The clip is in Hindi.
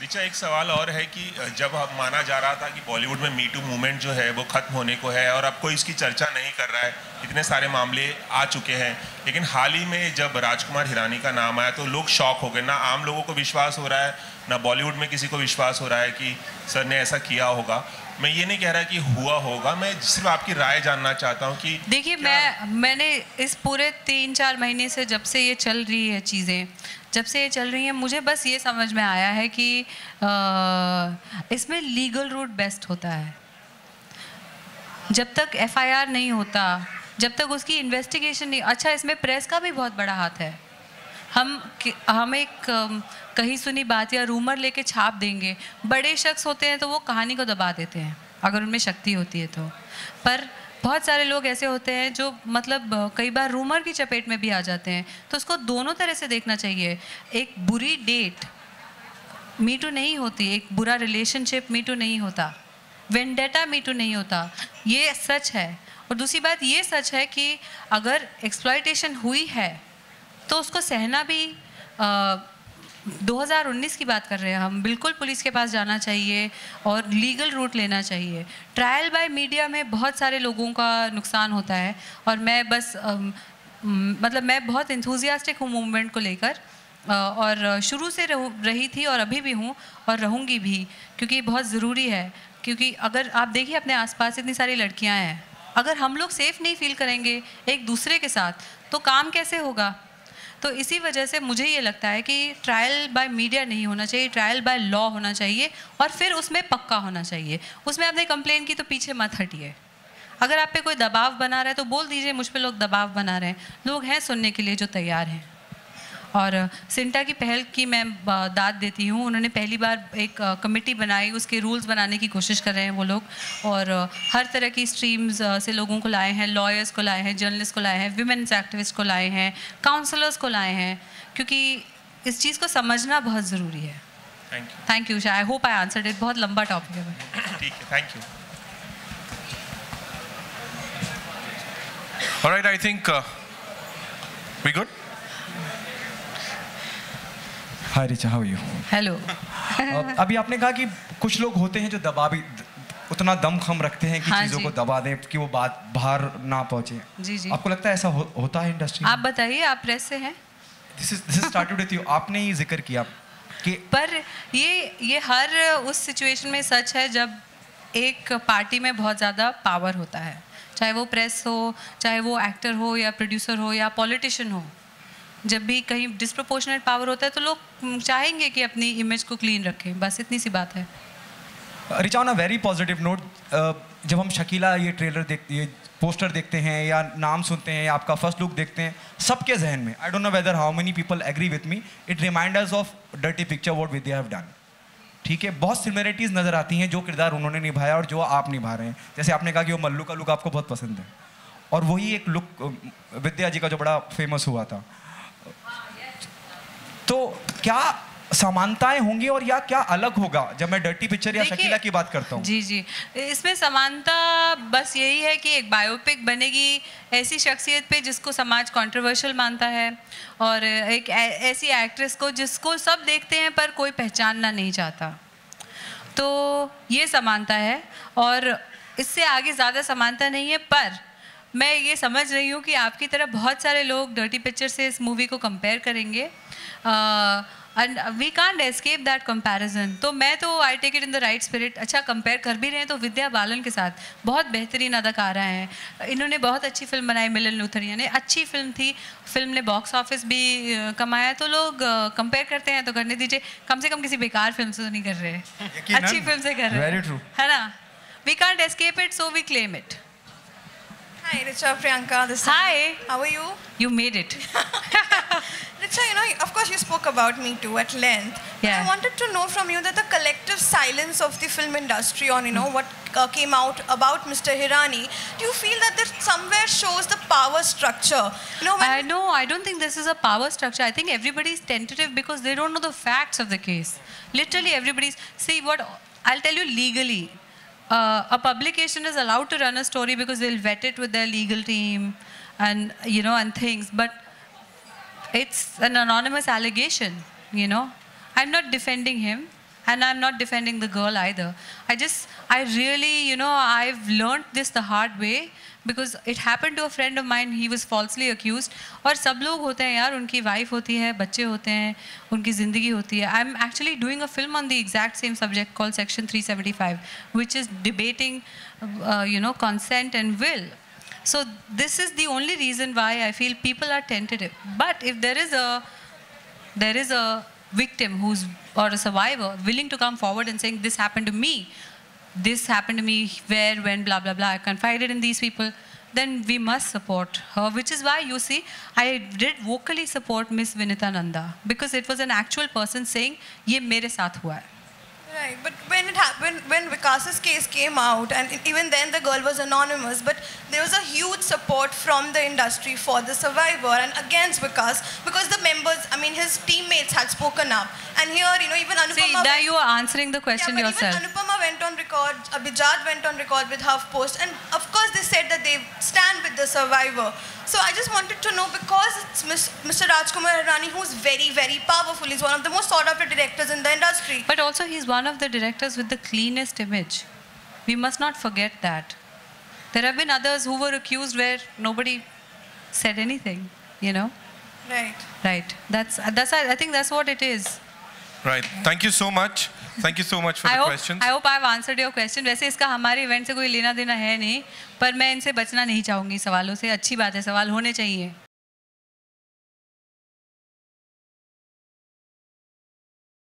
ऋचा, एक सवाल और है कि जब माना जा रहा था कि बॉलीवुड में मी टू मूवमेंट जो है वो खत्म होने को है और अब कोई इसकी चर्चा नहीं कर रहा है, इतने सारे मामले आ चुके हैं, लेकिन हाल ही में जब राजकुमार हिरानी का नाम आया तो लोग शॉक हो गए। ना आम लोगों को विश्वास हो रहा है, ना बॉलीवुड में किसी को विश्वास हो रहा है कि सर ने ऐसा किया होगा। मैं ये नहीं कह रहा कि हुआ होगा, मैं सिर्फ आपकी राय जानना चाहता हूँ कि देखिए, मैंने इस पूरे 3-4 महीने से, जब से ये चल रही है चीज़ें, जब से ये चल रही हैं, मुझे बस ये समझ में आया है कि इसमें लीगल रूट बेस्ट होता है। जब तक एफआईआर नहीं होता, जब तक उसकी इन्वेस्टिगेशन नहीं, अच्छा इसमें प्रेस का भी बहुत बड़ा हाथ है। हम एक कहीं सुनी बात या रूमर लेके छाप देंगे। बड़े शख्स होते हैं तो वो कहानी को दबा देते हैं अगर उनमें शक्ति होती है तो, पर बहुत सारे लोग ऐसे होते हैं जो मतलब कई बार रूमर की चपेट में भी आ जाते हैं। तो उसको दोनों तरह से देखना चाहिए। एक बुरी डेट मी टू नहीं होती, एक बुरा रिलेशनशिप मी टू नहीं होता, वेंडेटा मी टू नहीं होता, ये सच है। और दूसरी बात ये सच है कि अगर एक्सप्लॉयटेशन हुई है तो उसको सहना भी 2019 की बात कर रहे हैं हम, बिल्कुल पुलिस के पास जाना चाहिए और लीगल रूट लेना चाहिए। ट्रायल बाय मीडिया में बहुत सारे लोगों का नुकसान होता है और मैं बस मतलब मैं बहुत इंथुजियास्टिक हूँ मूवमेंट को लेकर और शुरू से रही थी और अभी भी हूँ और रहूँगी भी, क्योंकि बहुत ज़रूरी है। क्योंकि अगर आप देखिए अपने आसपास इतनी सारी लड़कियाँ हैं, अगर हम लोग सेफ़ नहीं फील करेंगे एक दूसरे के साथ तो काम कैसे होगा। तो इसी वजह से मुझे ये लगता है कि ट्रायल बाय मीडिया नहीं होना चाहिए, ट्रायल बाय लॉ होना चाहिए और फिर उसमें पक्का होना चाहिए। उसमें आपने कंप्लेन की तो पीछे मत हटिए। अगर आप पे कोई दबाव बना रहा है तो बोल दीजिए मुझ पे लोग दबाव बना रहे हैं, लोग हैं सुनने के लिए जो तैयार हैं। और सिंटा की पहल की मैं दाद देती हूँ। उन्होंने पहली बार एक कमेटी बनाई, उसके रूल्स बनाने की कोशिश कर रहे हैं वो लोग, और हर तरह की स्ट्रीम्स से लोगों को लाए हैं, लॉयर्स को लाए हैं, जर्नलिस्ट को लाए हैं, विमेंस एक्टिविस्ट को लाए हैं, काउंसलर्स को लाए हैं, क्योंकि इस चीज़ को समझना बहुत ज़रूरी है। Thank you. I hope I answered it. बहुत लंबा टॉपिक है। ठीक है, thank you. Alright, I think we good? Hi Richa, how are you? Hello. अभी आपने कहा कि कुछ लोग होते हैं जो उतना दमखम रखते हैं कि चीज़ों को दबा दें कि वो बात बाहर ना पहुंचे। जी जी। आपको लगता है ऐसा होता है इंडस्ट्री में? आप बताइए, आप प्रेस से हैं। This is started with you. आपने ही जिक्र किया कि पर ये हर उस सिचुएशन में सच है जब एक पार्टी में बहुत ज़्यादा पावर होता है, चाहे वो प्रेस हो, चाहे वो एक्टर हो या प्रोड्यूसर हो या पॉलिटिशियन हो। जब भी कहीं डिस्प्रपोर्शनेट पावर होता है तो लोग चाहेंगे कि अपनी इमेज को क्लीन रखें, बस इतनी सी बात है। Richa, on a very positive note, जब हम शकीला ये ट्रेलर ये पोस्टर देखते हैं या नाम सुनते हैं या आपका फर्स्ट लुक देखते हैं, सबके जहन में, I don't know whether how many people agree with me, it remind us of Dirty Picture what Vidya have done. ठीक है, बहुत सिमिलरिटीज़ नज़र आती हैं जो किरदार उन्होंने निभाया और जो आप निभा रहे हैं। जैसे आपने कहा कि वो मल्लू का लुक आपको बहुत पसंद है, और वही एक लुक विद्या जी का जो बड़ा फेमस हुआ था। तो क्या समानताएं होंगी और या क्या अलग होगा जब मैं डर्टी पिक्चर या शकीला की बात करता हूँ? जी जी, इसमें समानता बस यही है कि एक बायोपिक बनेगी ऐसी शख्सियत पे जिसको समाज कंट्रोवर्शियल मानता है, और एक ऐसी एक्ट्रेस को जिसको सब देखते हैं पर कोई पहचानना नहीं चाहता। तो ये समानता है और इससे आगे ज़्यादा समानता नहीं है। पर मैं ये समझ रही हूँ कि आपकी तरह बहुत सारे लोग डर्टी पिक्चर से इस मूवी को कंपेयर करेंगे, and we can't escape that comparison. तो मैं तो I take it in the right spirit. अच्छा, कंपेयर कर भी रहे हैं तो विद्या बालन के साथ बहुत बेहतरीन अदाकारा हैं, इन्होंने बहुत अच्छी फिल्म बनाई, मिलन लूथरिया ने, अच्छी फिल्म थी, फिल्म ने बॉक्स ऑफिस भी कमाया। तो लोग कंपेयर करते हैं तो करने दीजिए, कम से कम किसी बेकार फिल्म से तो नहीं कर रहे, अच्छी फिल्म से कर रहे हैं, है ना। We can't escape it, so we claim it. Hi, Richa, Priyanka. Hi. How are you? You made it. Richa, of course you spoke about Me Too at length. Yeah. I wanted to know from you that the collective silence of the film industry on, what came out about Mr. Hirani, do you feel that this somewhere shows the power structure? No, I don't think this is a power structure. I think everybody is tentative because they don't know the facts of the case. Literally everybody's... See, I'll tell you legally. A publication is allowed to run a story because they'll vet it with their legal team and and things, but it's an anonymous allegation. I'm not defending him. And I'm not defending the girl either. I really, I've learned this the hard way because it happened to a friend of mine. He was falsely accused. और सब लोग होते हैं यार, उनकी wife होती है, बच्चे होते हैं, उनकी ज़िंदगी होती है. I'm actually doing a film on the exact same subject called Section 375, which is debating, consent and will. So this is the only reason why I feel people are tentative. But if there is a victim or a survivor willing to come forward and saying, this happened to me, where, when, blah, blah, blah, I confided in these people, then we must support her, which is why, you see, I did vocally support Miss Vinita Nanda, because it was an actual person saying, ye mere saath hua hai. Right, but when it happened, when Vikas's case came out, and even then the girl was anonymous, but there was a huge support from the industry for the survivor and against Vikas, because the members, his teammates had spoken up. And here, even Anupama... See, now you are answering the question yourself. Even Anupama went on record, Abhijat went on record with HuffPost, and of course they said that they stand with the survivor. So I just wanted to know, because it's Mr. Rajkumar Hirani, who's very, very powerful. He's one of the most sought-after directors in the industry. But also he's one of the directors with the cleanest image. We must not forget that. There have been others who were accused where nobody said anything, Right. Right. I think that's what it is. Right. Thank you so much. Thank you so much for the questions. I hope I've answered your question. वैसे इसका हमारे इवेंट से कोई लेना देना है नहीं, पर मैं इनसे बचना नहीं चाहूँगी सवालों से. अच्छी बात है, सवाल होने चाहिए.